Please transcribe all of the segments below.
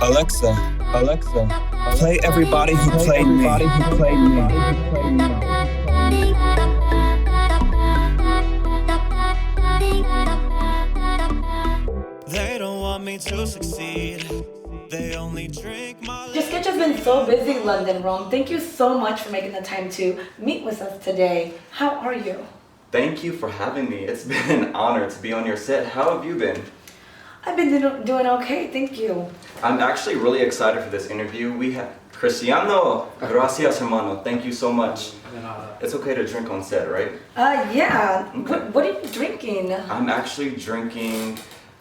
Alexa, Alexa, play Everybody Who Played Me. They don't want me to succeed. They only drink my... Your schedule's been so busy, London, Rome. Thank you so much for making the time to meet with us today. How are you? Thank you for having me. It's been an honor to be on your set. How have you been? I've been doing okay, thank you. I'm actually really excited for this interview. We have Cristiano. Gracias, hermano. Thank you so much. It's okay to drink on set, right? Yeah. Okay. What are you drinking? I'm actually drinking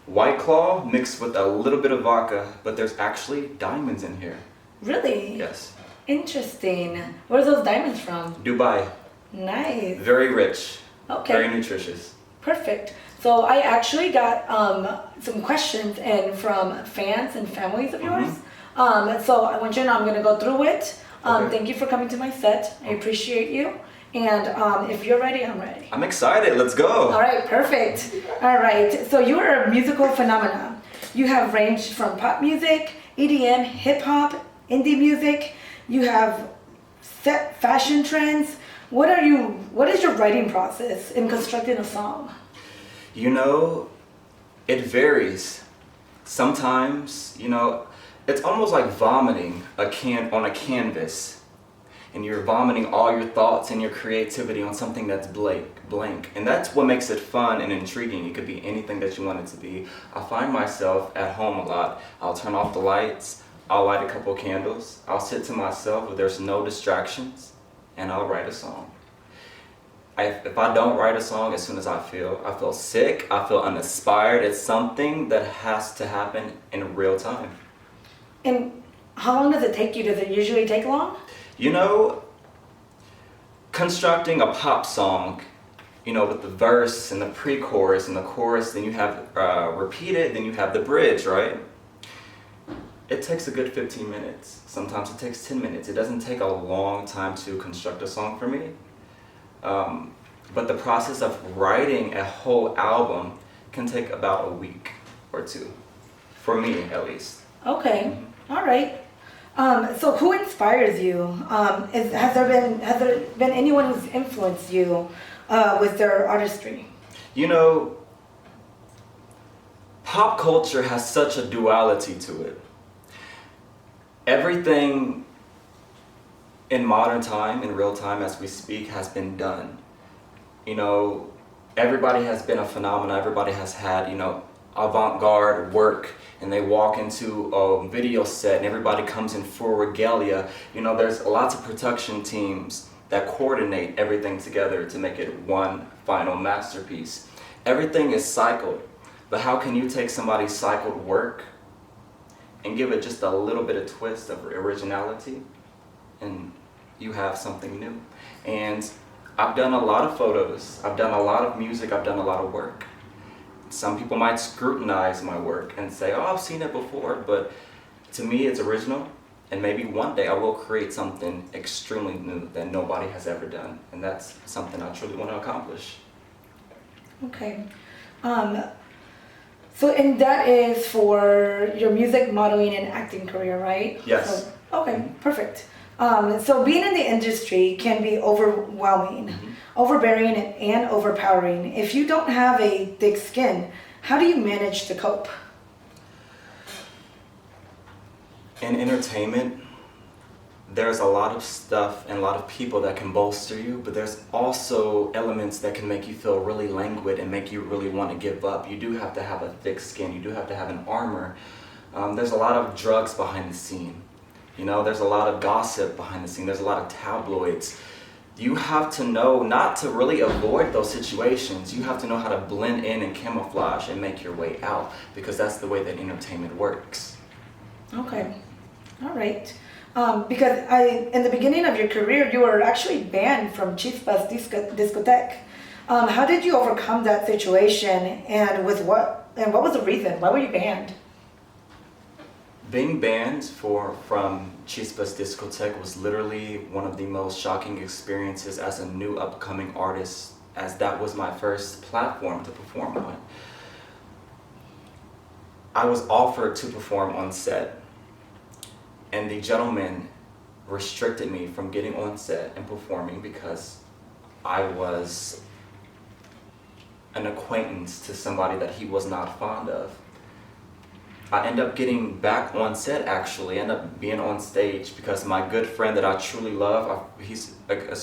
White Claw mixed with a little bit of vodka, but there's actually diamonds in here. Really? Yes. Interesting. Where are those diamonds from? Dubai. Nice. Very rich. Okay. Very nutritious. Perfect. So I actually got some questions in from fans and families of yours. So I want you to know I'm going to go through it. Okay. Thank you for coming to my set. I appreciate you. And if you're ready, I'm ready. I'm excited. Let's go. All right, perfect. All right, so you are a musical phenomenon. You have ranged from pop music, EDM, hip hop, indie music. You have set fashion trends. What is your writing process in constructing a song? You know, it varies. Sometimes, it's almost like vomiting on a canvas. And you're vomiting all your thoughts and your creativity on something that's blank. And that's what makes it fun and intriguing. It could be anything that you want it to be. I find myself at home a lot. I'll turn off the lights, I'll light a couple candles, I'll sit to myself where there's no distractions, and I'll write a song. If I don't write a song as soon as I feel sick, I feel uninspired. It's something that has to happen in real time. And how long does it take you? Does it usually take long? Constructing a pop song, with the verse and the pre-chorus and the chorus, then you have repeated, then you have the bridge, right? It takes a good 15 minutes. Sometimes it takes 10 minutes. It doesn't take a long time to construct a song for me. But the process of writing a whole album can take about a week or two, for me at least. Okay, all right. So who inspires you? Has there been anyone who's influenced you with their artistry? Pop culture has such a duality to it. Everything in modern time, in real time as we speak, has been done. Everybody has been a phenomenon. Everybody has had, avant-garde work, and they walk into a video set and everybody comes in full regalia. There's lots of production teams that coordinate everything together to make it one final masterpiece. Everything is cycled, but how can you take somebody's cycled work and give it just a little bit of twist of originality, and you have something new? And I've done a lot of photos, I've done a lot of music, I've done a lot of work. Some people might scrutinize my work and say, oh, I've seen it before, but to me it's original, and maybe one day I will create something extremely new that nobody has ever done, and that's something I truly want to accomplish. Okay. And that is for your music, modeling, and acting career, right? Yes. Okay, perfect. So being in the industry can be overwhelming, overbearing, and overpowering. If you don't have a thick skin, how do you manage to cope? In entertainment, there's a lot of stuff and a lot of people that can bolster you, but there's also elements that can make you feel really languid and make you really want to give up. You do have to have a thick skin. You do have to have an armor. There's a lot of drugs behind the scene. There's a lot of gossip behind the scene. There's a lot of tabloids. You have to know not to really avoid those situations. You have to know how to blend in and camouflage and make your way out, because that's the way that entertainment works. Okay, all right. Because in the beginning of your career, you were actually banned from Chispas Discotheque. How did you overcome that situation, and what was the reason? Why were you banned? Being banned from Chispas Discotheque was literally one of the most shocking experiences as a new upcoming artist, as that was my first platform to perform on. I was offered to perform on set, And the gentleman restricted me from getting on set and performing because I was an acquaintance to somebody that he was not fond of. I end up getting back on set, actually, end up being on stage because my good friend that I truly love, he's an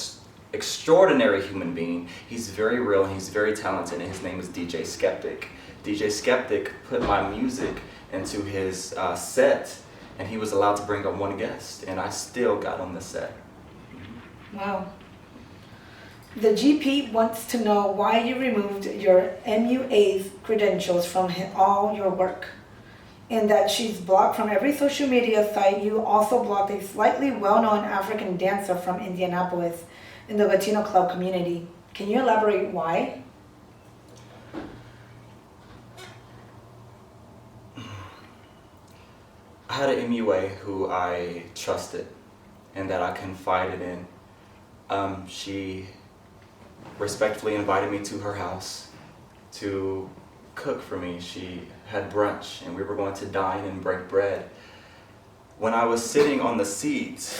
extraordinary human being. He's very real and he's very talented, and his name is DJ Skeptic. DJ Skeptic put my music into his set, and he was allowed to bring up one guest, and I still got on the set. Wow. The GP wants to know why you removed your MUA's credentials from all your work, and that she's blocked from every social media site. You also blocked a slightly well-known African dancer from Indianapolis in the Latino club community. Can you elaborate why? I had an MUA who I trusted and that I confided in. She respectfully invited me to her house to cook for me. She had brunch and we were going to dine and break bread. When I was sitting on the seat,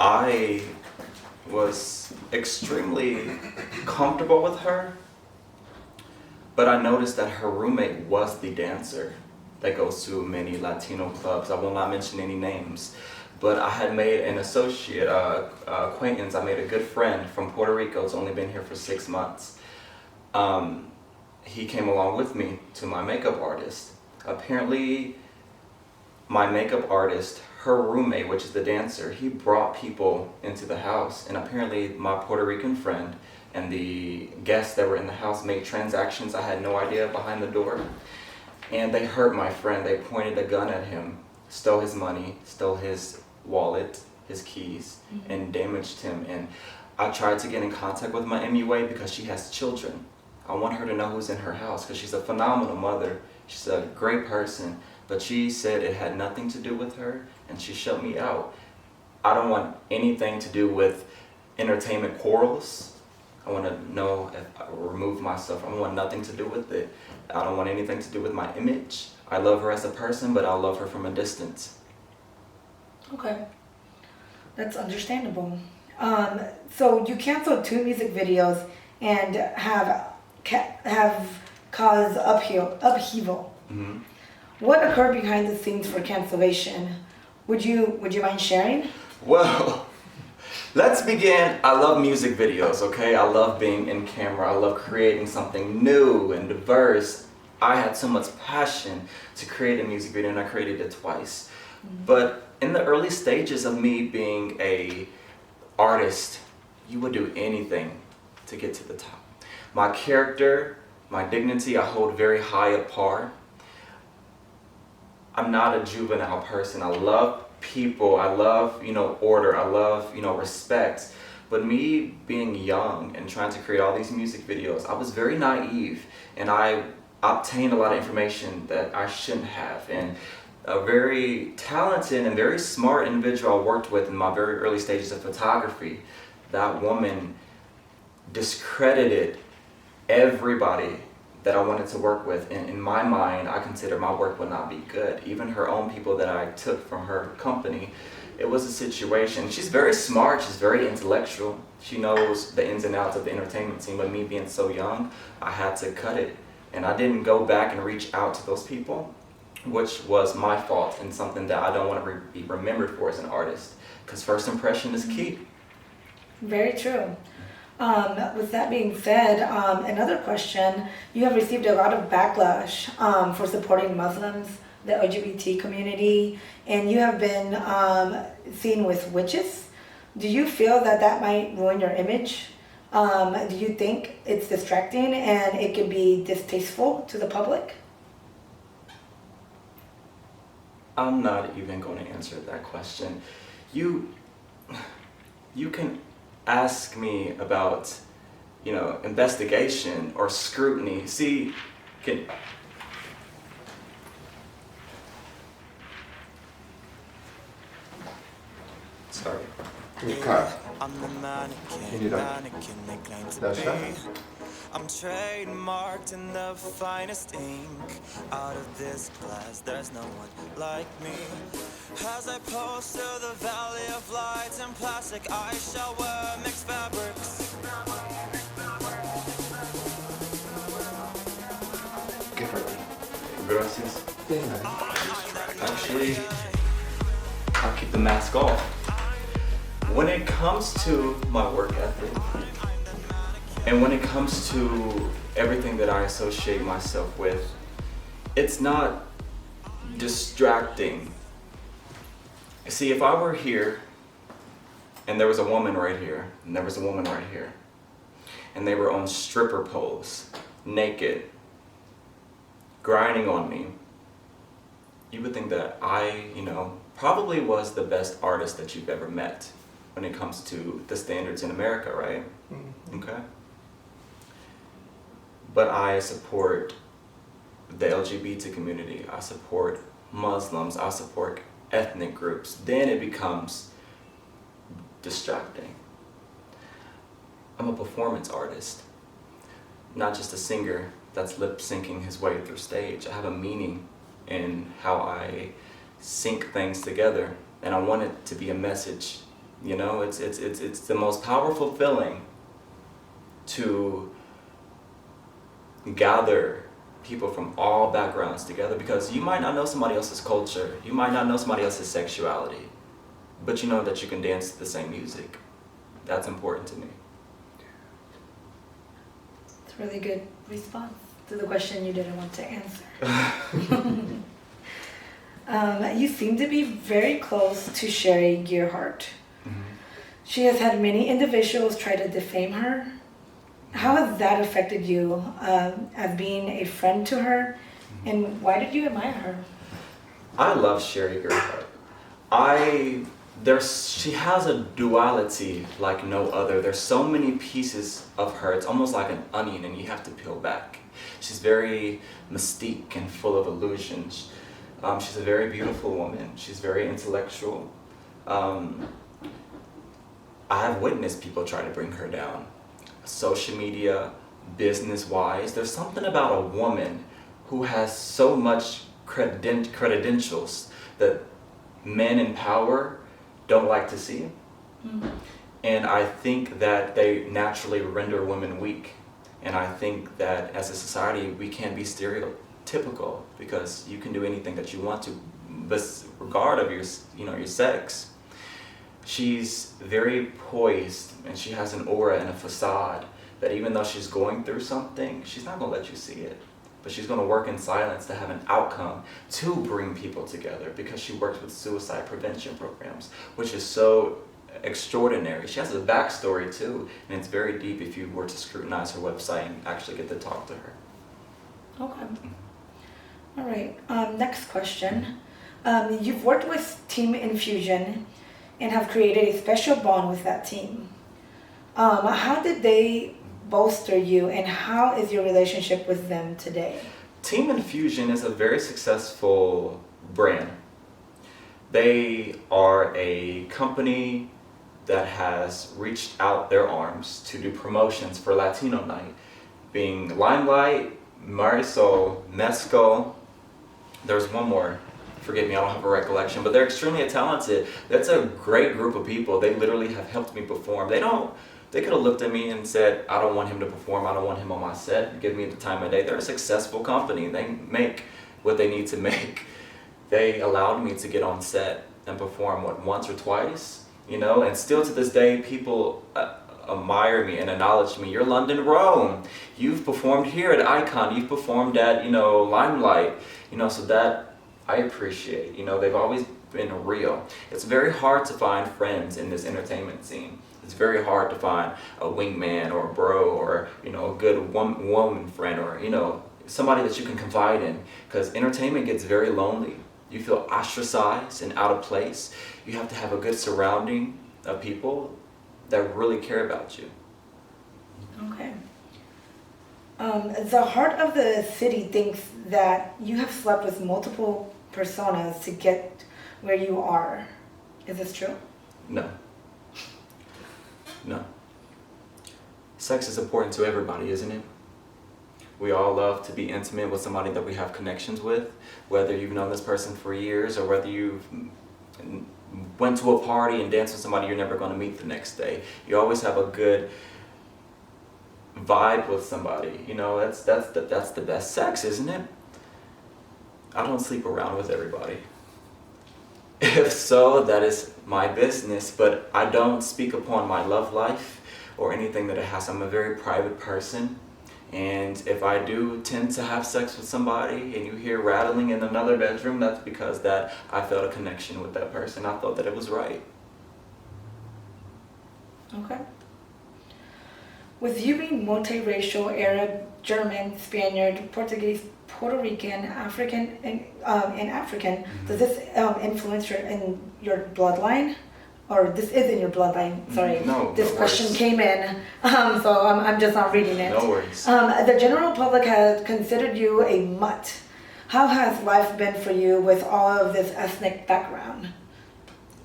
I was extremely comfortable with her, but I noticed that her roommate was the dancer that goes to many Latino clubs. I will not mention any names, but I had made an associate acquaintance. I made a good friend from Puerto Rico who's only been here for 6 months. He came along with me to my makeup artist. Apparently, my makeup artist, her roommate, which is the dancer, he brought people into the house, and apparently my Puerto Rican friend and the guests that were in the house made transactions I had no idea behind the door. And they hurt my friend. They pointed a gun at him, stole his money, stole his wallet, his keys, and damaged him. And I tried to get in contact with my MUA because she has children. I want her to know who's in her house because she's a phenomenal mother. She's a great person, but she said it had nothing to do with her, and she shut me out. I don't want anything to do with entertainment quarrels. I want to know if I remove myself. I want nothing to do with it. I don't want anything to do with my image. I love her as a person, but I love her from a distance. Okay, that's understandable. So you canceled 2 music videos and have caused upheaval. Mm-hmm. What occurred behind the scenes for cancellation? Would you mind sharing? Well, let's begin. I love music videos, okay? I love being in camera. I love creating something new and diverse. I had so much passion to create a music video, and I created it twice. But in the early stages of me being a artist, you would do anything to get to the top. My character, my dignity, I hold very high at par. I'm not a juvenile person. I love people. I love, order. I love, respect. But me being young and trying to create all these music videos, I was very naive, and I obtained a lot of information that I shouldn't have. And a very talented and very smart individual I worked with in my very early stages of photography, that woman discredited everybody that I wanted to work with. And in my mind, I considered my work would not be good. Even her own people that I took from her company, it was a situation. She's very smart, she's very intellectual. She knows the ins and outs of the entertainment scene, but me being so young, I had to cut it. And I didn't go back and reach out to those people, which was my fault and something that I don't want to be remembered for as an artist, because first impression is key. Very true. With that being said, another question, you have received a lot of backlash for supporting Muslims, the LGBT community, and you have been seen with witches. Do you feel that that might ruin your image? Do you think it's distracting and it could be distasteful to the public? I'm not even going to answer that question. You can ask me about, investigation or scrutiny. See, Sorry. I'm the mannequin, Can you mannequin they claim to That's be. right. I'm trademarked in the finest ink. Out of this glass, there's no one like me. As I pose to the valley of lights and plastic, I shall wear mixed fabrics. Gracias. Actually, I'll keep the mask off. When it comes to my work ethic, and when it comes to everything that I associate myself with, it's not distracting. See, if I were here, and there was a woman right here, and there was a woman right here, and they were on stripper poles, naked, grinding on me, you would think that I, probably was the best artist that you've ever met when it comes to the standards in America, right? Mm-hmm. Okay. But I support the LGBT community. I support Muslims. I support ethnic groups. Then it becomes distracting. I'm a performance artist, not just a singer that's lip syncing his way through stage. I have a meaning in how I sync things together, and I want it to be a message. It's the most powerful feeling to gather people from all backgrounds together, because you might not know somebody else's culture, you might not know somebody else's sexuality, but you know that you can dance to the same music. That's important to me. It's a really good response to the question you didn't want to answer. You seem to be very close to Sherry Gearhart. Mm-hmm. She has had many individuals try to defame her. How has that affected you as being a friend to her, and why did you admire her? I love Sherry Gearhart. She has a duality like no other. There's so many pieces of her. It's almost like an onion, and you have to peel back. She's very mystique and full of illusions. She's a very beautiful woman. She's very intellectual. I have witnessed people try to bring her down. Social media, business-wise, there's something about a woman who has so much credentials that men in power don't like to see. Mm-hmm. And I think that they naturally render women weak. And I think that as a society, we can be stereotypical, because you can do anything that you want to, regard of your sex. She's very poised, and she has an aura and a facade that even though she's going through something, she's not going to let you see it. But she's going to work in silence to have an outcome to bring people together, because she works with suicide prevention programs, which is so extraordinary. She has a backstory too, and it's very deep if you were to scrutinize her website and actually get to talk to her. Okay. All right. Next question. You've worked with Team Infusion and have created a special bond with that team. How did they bolster you, and how is your relationship with them today? Team Infusion is a very successful brand. They are a company that has reached out their arms to do promotions for Latino Night, being Limelight, Marisol, Mesco. There's one more. Forgive me, I don't have a recollection, but they're extremely talented. That's a great group of people. They literally have helped me perform. They could have looked at me and said, I don't want him to perform, I don't want him on my set, give me the time of day. They're a successful company. They make what they need to make. They allowed me to get on set and perform, once or twice, and still to this day, people admire me and acknowledge me. You're London Rome. You've performed here at Icon. You've performed at, Limelight. So that I appreciate. They've always been real. It's very hard to find friends in this entertainment scene. It's very hard to find a wingman or a bro or, a good woman friend or, somebody that you can confide in, because entertainment gets very lonely. You feel ostracized and out of place. You have to have a good surrounding of people that really care about you. Okay. The heart of the city thinks that you have slept with multiple personas to get where you are. Is this true? No. No. Sex is important to everybody, isn't it? We all love to be intimate with somebody that we have connections with, whether you've known this person for years or whether you've went to a party and danced with somebody you're never going to meet the next day. You always have a good vibe with somebody. You know, that's the best sex, isn't it? I don't sleep around with everybody. If so, that is my business, but I don't speak upon my love life or anything that it has. I'm a very private person, and if I do tend to have sex with somebody and you hear rattling in another bedroom, that's because that I felt a connection with that person. I thought that it was right. Okay. With you being multiracial, Arab, German, Spaniard, Portuguese, Puerto Rican, African, and African, does this influence your bloodline? Or this is in your bloodline? Sorry, No, this no question worries. came in, so I'm just not reading it. No worries. The general public has considered you a mutt. How has life been for you with all of this ethnic background?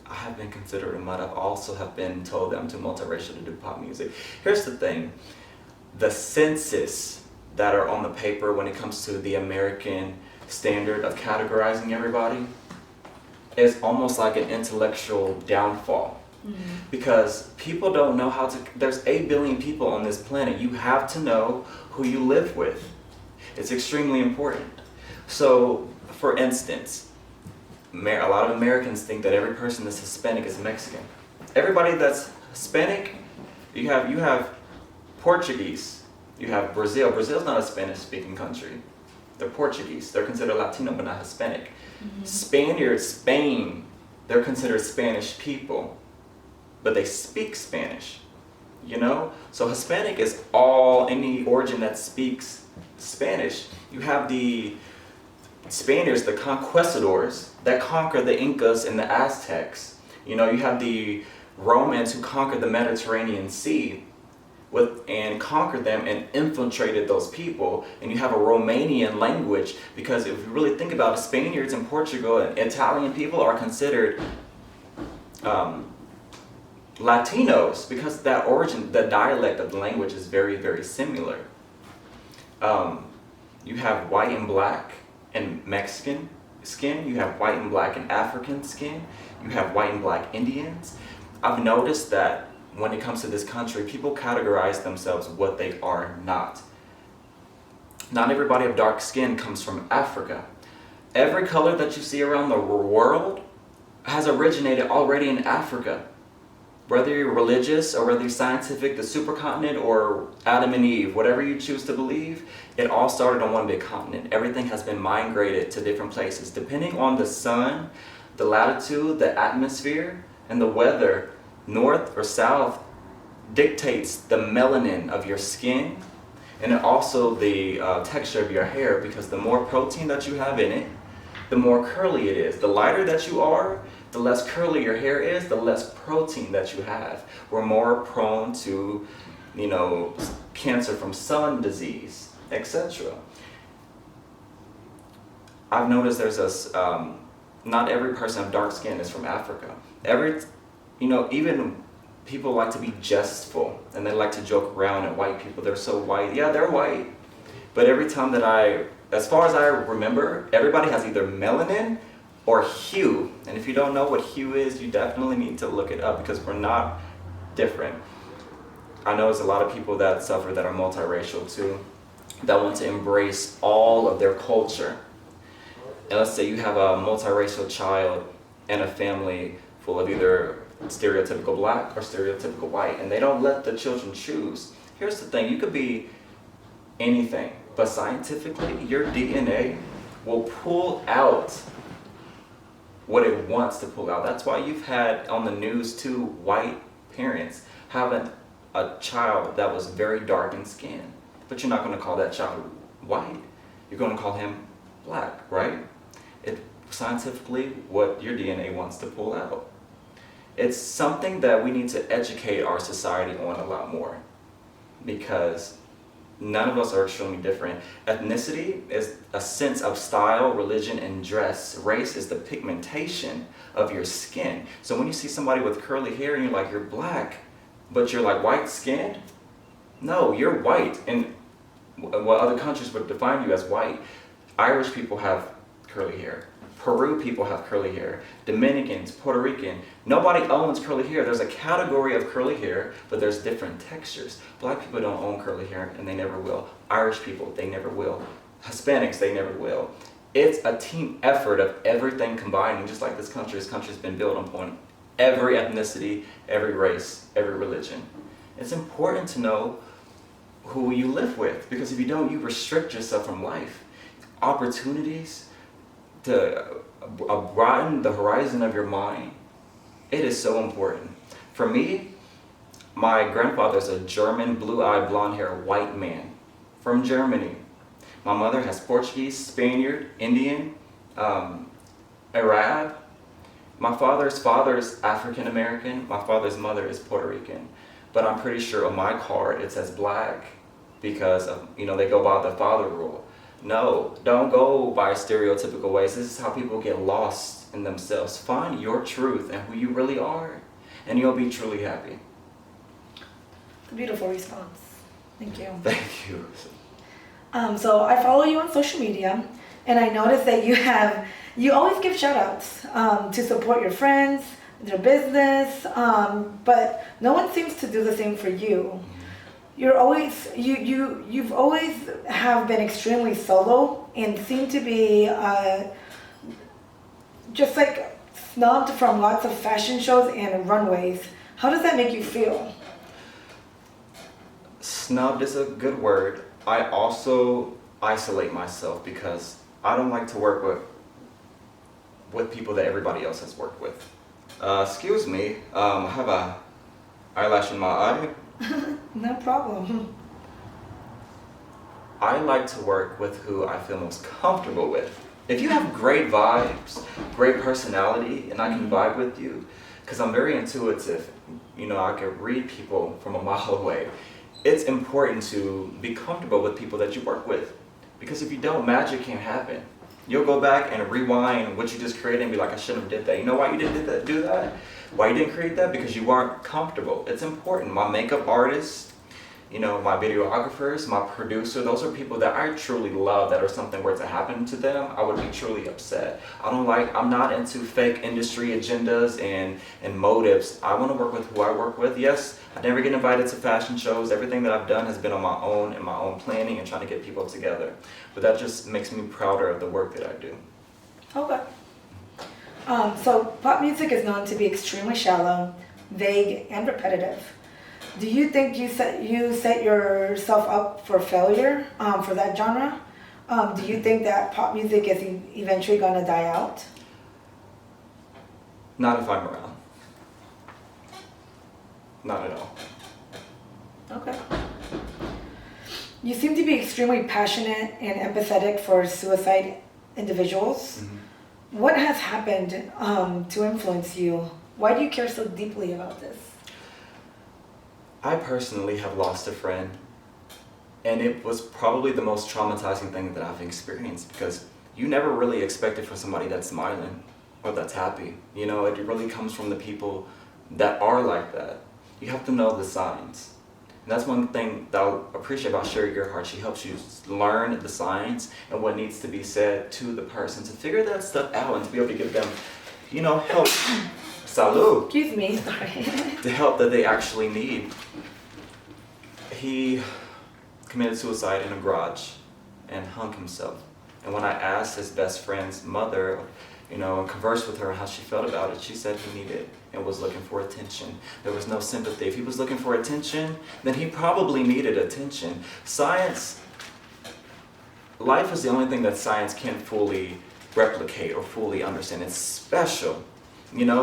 I have been considered a mutt. I've also have been told that I'm too multiracial to do pop music. Here's the thing. The census that are on the paper when it comes to the American standard of categorizing everybody is almost like an intellectual downfall. Because people don't know how to, there's 8 billion people on this planet. You have to know who you live with. It's extremely important. So, for instance, a lot of Americans think that every person that's Hispanic is Mexican. Everybody that's Hispanic, you have Portuguese, you have Brazil. Brazil's not a Spanish-speaking country. They're Portuguese. They're considered Latino, but not Hispanic. Spaniards, Spain, they're considered Spanish people, but they speak Spanish, you know? So Hispanic is any origin that speaks Spanish. You have the Spaniards, the conquistadors, that conquered the Incas and the Aztecs. You know, you have the Romans who conquered the Mediterranean Sea and conquered them and infiltrated those people, and you have a Romanian language, because if you really think about it, Spaniards in Portugal and Italian people are considered Latinos, because that origin, the dialect of the language is very, very similar. You have white and black and Mexican skin, you have white and black and African skin, you have white and black Indians. I've noticed that when it comes to this country, people categorize themselves what they are not. Not everybody of dark skin comes from Africa. Every color that you see around the world has originated already in Africa. Whether you're religious or whether you're scientific, the supercontinent or Adam and Eve, whatever you choose to believe, it all started on one big continent. Everything has been migrated to different places. Depending on the sun, the latitude, the atmosphere, and the weather, north or south dictates the melanin of your skin, and also the texture of your hair, because the more protein that you have in it, the more curly it is. The lighter that you are, the less curly your hair is, the less protein that you have. We're more prone to, you know, cancer from sun disease, etc. I've noticed there's not every person of dark skin is from Africa. Even people like to be jestful and they like to joke around at white people. They're so white. Yeah, they're white. But every time as far as I remember, everybody has either melanin or hue. And if you don't know what hue is, you definitely need to look it up, because we're not different. I know there's a lot of people that suffer that are multiracial too, that want to embrace all of their culture. And let's say you have a multiracial child in a family full of either stereotypical black or stereotypical white, and they don't let the children choose. Here's the thing, you could be anything, but scientifically your DNA will pull out what it wants to pull out. That's why you've had on the news 2 white parents having a child that was very dark in skin, but you're not going to call that child white, you're going to call him black, right? Scientifically, what your DNA wants to pull out. It's something that we need to educate our society on a lot more, because none of us are extremely different. Ethnicity is a sense of style, religion, and dress. Race is the pigmentation of your skin. So when you see somebody with curly hair and you're like, you're black, but you're like white skinned, no, you're white. And what other countries would define you as white. Irish people have curly hair. Peru people have curly hair. Dominicans, Puerto Rican. Nobody owns curly hair. There's a category of curly hair, but there's different textures. Black people don't own curly hair, and they never will. Irish people, they never will. Hispanics, they never will. It's a team effort of everything combining, just like this country's been built upon every ethnicity, every race, every religion. It's important to know who you live with, because if you don't, you restrict yourself from life. Opportunities to broaden the horizon of your mind. It is so important. For me, my grandfather's a German, blue-eyed, blonde-haired white man from Germany. My mother has Portuguese, Spaniard, Indian, Arab. My father's African American. My father's mother is Puerto Rican. But I'm pretty sure on my card it says black because of, they go by the father rule. No, don't go by stereotypical ways. This is how people get lost in themselves. Find your truth and who you really are, and you'll be truly happy. It's a beautiful response. Thank you. Thank you. So I follow you on social media, and I noticed that you always give shout outs to support your friends, their business, but no one seems to do the same for you. You've always have been extremely solo and seem to be just like snubbed from lots of fashion shows and runways. How does that make you feel? Snubbed is a good word. I also isolate myself because I don't like to work with people that everybody else has worked with. Excuse me, I have a eyelash in my eye. No problem. I like to work with who I feel most comfortable with. If you have great vibes, great personality, and I can vibe with you, because I'm very intuitive, I can read people from a mile away. It's important to be comfortable with people that you work with, because if you don't, magic can't happen. You'll go back and rewind what you just created and be like, I shouldn't have did that. You know why you didn't do that? Why you didn't create that? Because you weren't comfortable. It's important. My makeup artist, my videographers, my producer, those are people that I truly love, that if something were to happen to them, I would be truly upset. I'm not into fake industry agendas and motives. I want to work with who I work with. Yes, I never get invited to fashion shows. Everything that I've done has been on my own and my own planning and trying to get people together. But that just makes me prouder of the work that I do. Okay. So pop music is known to be extremely shallow, vague, and repetitive. Do you think you set yourself up for failure for that genre? Do you think that pop music is eventually going to die out? Not if I'm around. Not at all. Okay. You seem to be extremely passionate and empathetic for suicide individuals. Mm-hmm. What has happened to influence you? Why do you care so deeply about this? I personally have lost a friend, and it was probably the most traumatizing thing that I've experienced, because you never really expect it from somebody that's smiling or that's happy. It really comes from the people that are like that. You have to know the signs. And that's one thing that I appreciate about Sherry Gerhardt. She helps you learn the signs and what needs to be said to the person to figure that stuff out and to be able to give them, help. Salud. Excuse me, sorry. The help that they actually need. He committed suicide in a garage and hung himself. And when I asked his best friend's mother, and conversed with her how she felt about it, she said he needed and was looking for attention. There was no sympathy. If he was looking for attention, then he probably needed attention. Life is the only thing that science can't fully replicate or fully understand. It's special.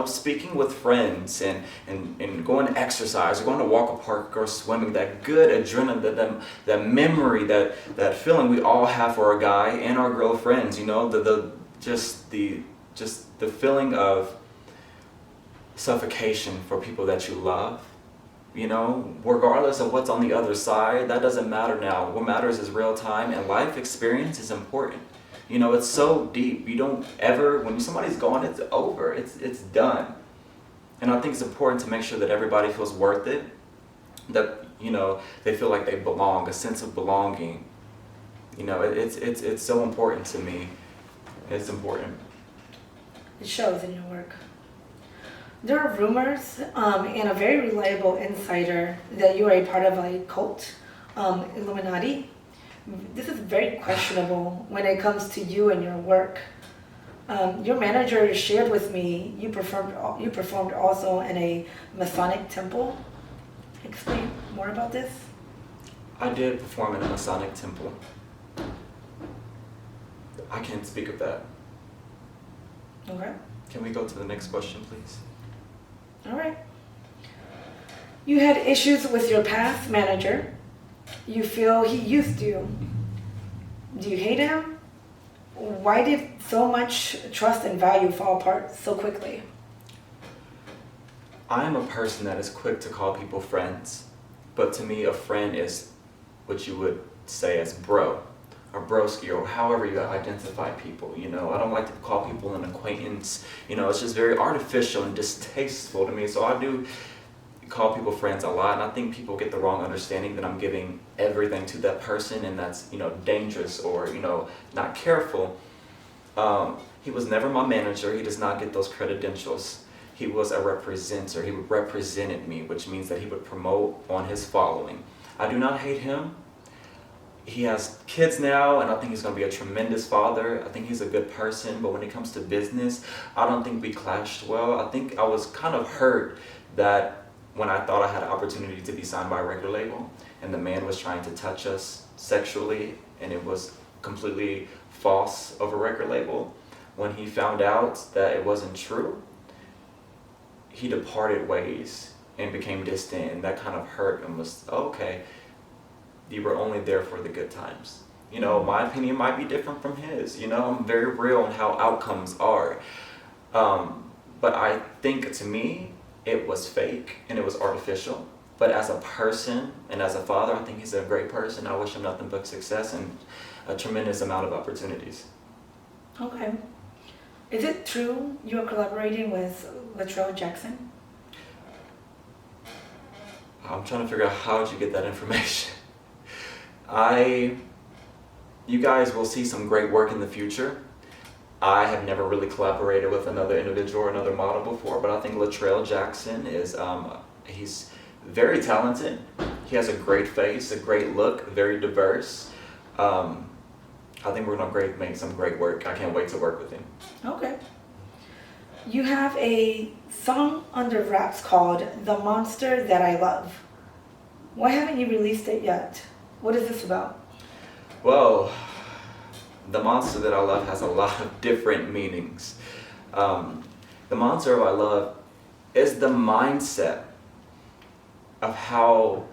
Speaking with friends and going to exercise or going to walk a park or swimming, that good adrenaline, that memory, that feeling we all have for our guy and our girlfriends, the feeling of suffocation for people that you love, regardless of what's on the other side, that doesn't matter now. What matters is real time, and life experience is important. It's so deep. You don't ever, when somebody's gone, it's over. It's done. And I think it's important to make sure that everybody feels worth it, that, they feel like they belong, a sense of belonging, You know, it's so important to me. It's important. It shows in your work. There are rumors and a very reliable insider that you are a part of a cult, Illuminati. This is very questionable when it comes to you and your work. Your manager shared with me you performed also in a Masonic temple. Explain more about this. I did perform in a Masonic temple. I can't speak of that. Okay. Can we go to the next question, please? All right. You had issues with your past manager. You feel he used you. Do you hate him? Why did so much trust and value fall apart so quickly? I am a person that is quick to call people friends, but to me a friend is what you would say as bro, or broski, or however you identify people, you know. I don't like to call people an acquaintance, you know, it's just very artificial and distasteful to me, so I do call people friends a lot, and I think people get the wrong understanding that I'm giving everything to that person, and that's, you know, dangerous or, you know, not careful. He was never my manager. He does not get those credentials. He was a representer. He represented me, which means that he would promote on his following. I do not hate him. He has kids now, and I think he's going to be a tremendous father. I think he's a good person, but when it comes to business, I don't think we clashed well. I think I was kind of hurt that when I thought I had an opportunity to be signed by a record label, and the man was trying to touch us sexually, and it was completely false of a record label. When he found out that it wasn't true, he departed ways and became distant, and that kind of hurt and was, okay, you were only there for the good times. You know, my opinion might be different from his. You know, I'm very real on how outcomes are. But I think, to me, it was fake and it was artificial. But as a person and as a father, I think he's a great person. I wish him nothing but success and a tremendous amount of opportunities. Okay. Is it true you're collaborating with Latrell Jackson? I'm trying to figure out how did you get that information. You guys will see some great work in the future. I have never really collaborated with another individual or another model before, but I think Latrell Jackson is, he's very talented. He has a great face, a great look, very diverse. I think we're gonna make some great work. I can't wait to work with him. Okay. You have a song under wraps called The Monster That I Love. Why haven't you released it yet? What is this about? Well, The Monster That I Love has a lot of different meanings. The Monster I Love is the mindset of how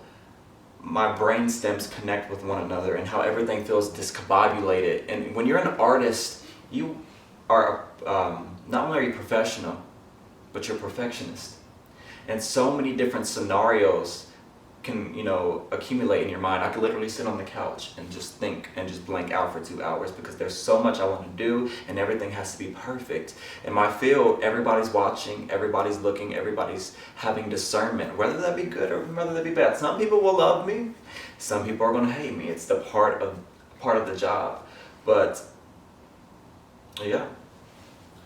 my brain stems connect with one another and how everything feels discombobulated. And when you're an artist, you are, not only are you professional, but you're a perfectionist. And so many different scenarios can, you know, accumulate in your mind. I could literally sit on the couch and just think and just blank out for 2 hours because there's so much I want to do and everything has to be perfect. In my field, everybody's watching, everybody's looking, everybody's having discernment, whether that be good or whether that be bad. Some people will love me, some people are going to hate me. It's the part of the job. But yeah.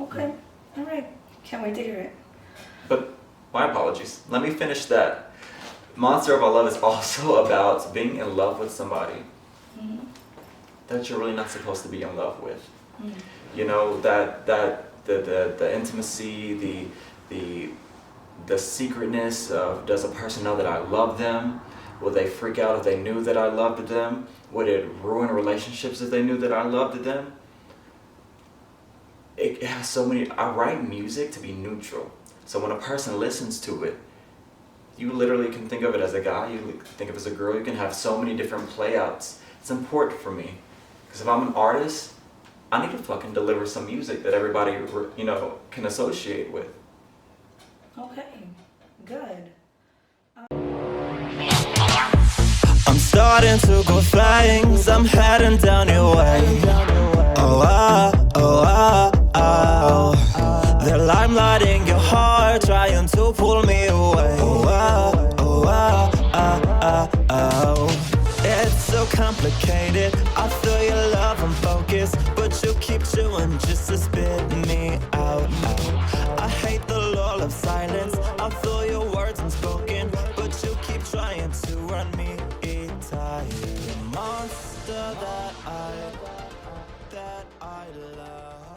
Okay. All right. Can't wait to hear it. But my apologies. Let me finish that. Monster of Our Love is also about being in love with somebody that you're really not supposed to be in love with. You know, that the intimacy, the secretness of, does a person know that I love them? Will they freak out if they knew that I loved them? Would it ruin relationships if they knew that I loved them? It has so many. I write music to be neutral. So when a person listens to it, you literally can think of it as a guy, you can think of it as a girl, you can have so many different playouts. It's important for me. Because if I'm an artist, I need to fucking deliver some music that everybody, you know, can associate with. Okay. Good. I'm starting to go things, I'm heading down your way. Oh, the limelight in your heart trying to pull me away. It's so complicated, I feel you just to spit me out. I hate the lull of silence. I feel your words unspoken, but you keep trying to run me tired. The monster that I love.